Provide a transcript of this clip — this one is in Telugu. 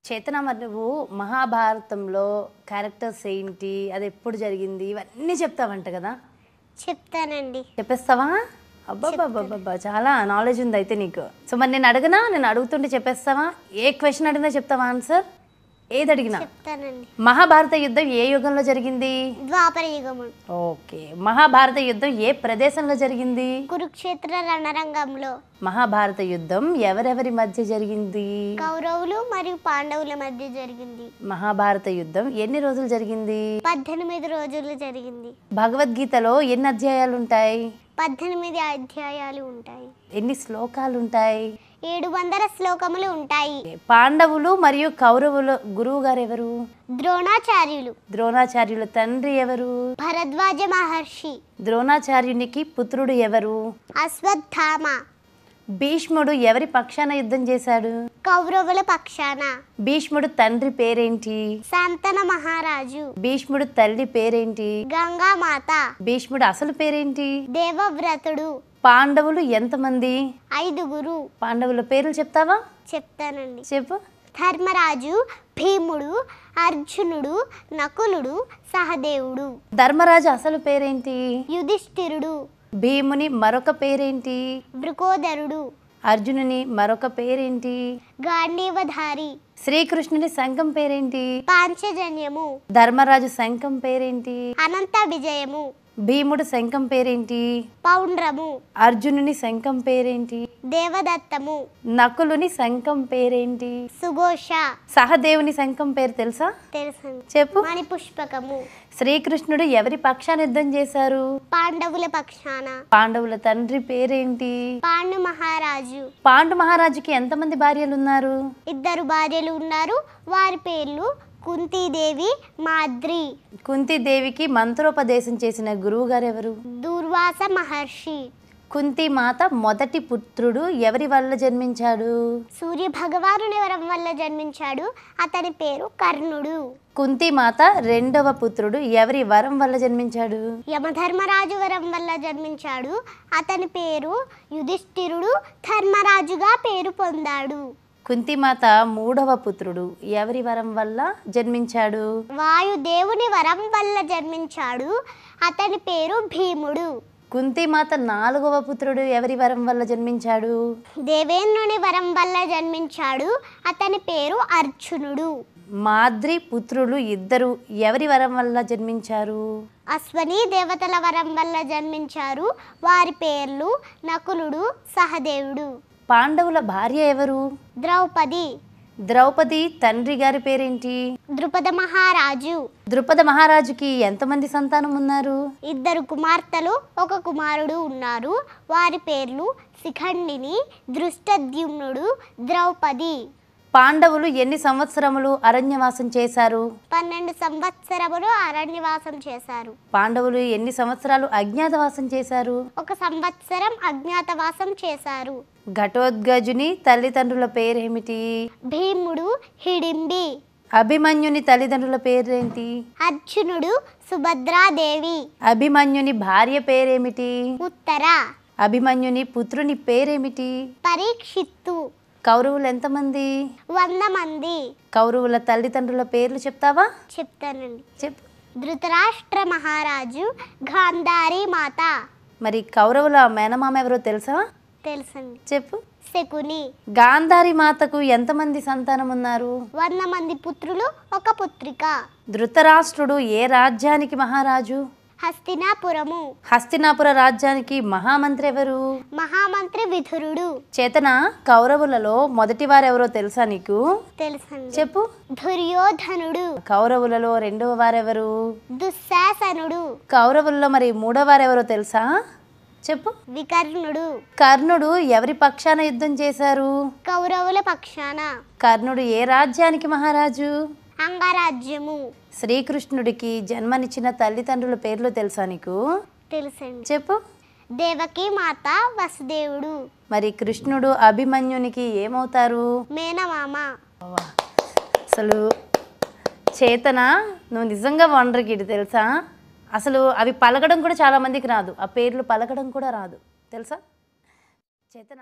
చేతన మరి నువ్వు మహాభారతంలో క్యారెక్టర్స్ ఏంటి, అది ఎప్పుడు జరిగింది, ఇవన్నీ చెప్తావంట కదా? చెప్తానండి. చెప్పేస్తావా? అబ్బాబ్బాబ్బా, చాలా నాలెడ్జ్ ఉంది అయితే నీకు. సో మరి నేను అడగనా? నేను అడుగుతుంటే చెప్పేస్తావా? ఏ క్వశ్చన్ అడిగినా చెప్తావా ఆన్సర్? ఏది అడిగినా చెప్తానండి. మహాభారత యుద్ధం ఏ యుగంలో జరిగింది? ద్వాపర యుగము. ఓకే. మహాభారత యుద్ధం ఏ ప్రదేశంలో జరిగింది? కురుక్షేత్ర రణరంగంలో. మహాభారత యుద్ధం ఎవరెవరి మధ్య జరిగింది? కౌరవులు మరియు పాండవుల మధ్య జరిగింది. మహాభారత యుద్ధం ఎన్ని రోజులు జరిగింది? 18 రోజులు జరిగింది. భగవద్గీతలో ఎన్ని అధ్యాయాలు ఉంటాయి? 18 అధ్యాయాలు ఉంటాయి. ఎన్ని శ్లోకాలు ఉంటాయి? 700 శ్లోకములు ఉంటాయి. పాండవులు మరియు కౌరవుల గురువు గారు ఎవరు? ద్రోణాచార్యులు. ద్రోణాచార్యుల తండ్రి ఎవరు? భరద్వాజ మహర్షి. ద్రోణాచార్యునికి పుత్రుడు ఎవరు? అశ్వత్థామ. భీష్ముడు ఎవరి పక్షాన యుద్ధం చేశాడు? కౌరవుల పక్షాన. భీష్ముడు తండ్రి పేరేంటి? శాంతన మహారాజు. భీష్ముడు తల్లి పేరేంటి? గంగామాత. భీష్ముడు అసలు పేరేంటి? దేవవ్రతుడు. పాండవులు ఎంతమంది? 5. పాండవుల పేర్లు చెప్తావా? చెప్తానండి. చెప్పు. ధర్మరాజు, భీముడు, అర్జునుడు, నకులుడు, సహదేవుడు. ధర్మరాజు అసలు పేరేంటి? యుధిష్ఠిరుడు. భీముని మరొక పేరేంటి? వృకోదరుడు. అర్జునుని మరొక పేరేంటి? గాంధీవధారి. శ్రీకృష్ణుని శంఖం పేరేంటి? పాంచజన్యము. ధర్మరాజు శంఖం పేరేంటి? అనంత విజయము. భీముడు శంఖం పేరేంటి? పౌండ్రము. అర్జునుని శంఖం పేరేంటి? దేవదత్తము. నకులుని శంఖం పేరేంటి? సుఘోష. సహదేవుని శంఖం పేరు తెలుసా? తెలుసు. చెప్పు. మణిపుష్పకము. శ్రీకృష్ణుడు ఎవరి పక్షాన యుద్ధం చేశారు? పాండవుల పక్షాన. పాండవుల తండ్రి పేరేంటి? పాండు మహారాజు. పాండు మహారాజుకి ఎంతమంది భార్యలు ఉన్నారు? 2 భార్యలు ఉన్నారు. వారి పేర్లు కుంతీదేవి, మాద్రి. కుంతీదేవికి మంత్రోపదేశం చేసిన గురువు గారు ఎవరు? దూర్వాస మహర్షి. కుంతి మాత మొదటి పుత్రుడు ఎవరి వల్ల జన్మించాడు? సూర్య భగవానుని వరం వల్ల జన్మించాడు. అతని పేరు కర్ణుడు. కుంతి మాత రెండవ పుత్రుడు ఎవరి వరం వల్ల జన్మించాడు? యమధర్మరాజు వరం వల్ల జన్మించాడు. అతని పేరు యుధిష్ఠిరుడు. ధర్మరాజుగా పేరు పొందాడు. కుంతిమాత మూడవ పుత్రుడు ఎవరి వరం వల్ల జన్మించాడు? వాయుదేవుని వరం వల్ల జన్మించాడు. అతని పేరు భీముడు. కుంతిమాత 4వ పుత్రుడు ఎవరి వరం వల్ల జన్మించాడు? దేవేంద్రుని వరం వల్ల జన్మించాడు. అతని పేరు అర్జునుడు. మాద్రి పుత్రులు 2 ఎవరి వరం వల్ల జన్మించారు? అశ్వని దేవతల వరం వల్ల జన్మించారు. వారి పేర్లు నకులుడు, సహదేవుడు. పాండవుల భార్య ఎవరు? ద్రౌపది. ద్రౌపది తండ్రి గారి పేరేంటి? ద్రుపద మహారాజు. ద్రుపద మహారాజుకి ఎంతమంది సంతానం ఉన్నారు? 2 కుమార్తెలు, 1 కుమారుడు ఉన్నారు. వారి పేర్లు శిఖండిని, దృష్టద్యుమ్నుడు, ద్రౌపది. పాండవులు ఎన్ని సంవత్సరములు అరణ్యవాసం చేశారు? 12 సంవత్సరములు అరణ్యవాసం చేశారు. పాండవులు ఎన్ని సంవత్సరాలు అజ్ఞాతవాసం చేశారు? 1 సంవత్సరం అజ్ఞాతవాసం చేశారు. ఘటోత్కచుని తల్లిదండ్రుల పేరేమిటి? భీముడు, హిడింబి. అభిమన్యుని తల్లిదండ్రుల పేరేంటి? అర్జునుడు, సుభద్రాదేవి. అభిమన్యుని భార్య పేరేమిటి? ఉత్తర. అభిమన్యుని పుత్రుని పేరేమిటి? పరీక్షిత్తు. కౌరవులు ఎంతమంది? 100 మంది. కౌరవుల తల్లిదండ్రుల పేర్లు చెప్తావా? చెప్తానండి. చెప్పు. ధృతరాష్ట్ర మహారాజు, గాంధారి మాత. మరి కౌరవుల మేనమామ ఎవరో తెలుసా? తెలుసండి. చెప్పు. శకుని. గాంధారి మాతకు ఎంతమంది సంతానం ఉన్నారు? 100 మంది పుత్రులు, 1 పుత్రిక. ధృతరాష్ట్రుడు ఏ రాజ్యానికి మహారాజు? హస్తినాపురము. హస్తినాపుర రాజ్యానికి మహామంత్రి ఎవరు? మహామంత్రి విదురుడు. చేతన కౌరవులలో మొదటి వారెవరో తెలుసా నీకు? తెలుసండి. చెప్పు. దుర్యోధనుడు. కౌరవులలో రెండవ వారెవరు? దుశ్శాసనుడు. కౌరవులలో మరి మూడవ వారెవరో తెలుసా? చెప్పు. వికర్ణుడు. కర్ణుడు ఎవరి పక్షాన యుద్ధం చేశారు? కౌరవుల పక్షాన. కర్ణుడు ఏ రాజ్యానికి మహారాజు? అంగరాజ్యము. శ్రీకృష్ణుడికి జన్మనిచ్చిన తల్లిదండ్రుల పేర్లు తెలుసా నీకు? తెలుసండి. చెప్పు. దేవకి మాత, వసుదేవుడు. మరి కృష్ణుడు అభిమన్యునికి ఏమవుతారు? మేనమామ. అసలు చేతన నువ్వు నిజంగా వండర్ కిడ్ తెలుసా? అసలు అవి పలకడం కూడా చాలా మందికి రాదు. ఆ పేర్లు పలకడం కూడా రాదు తెలుసా చేతన.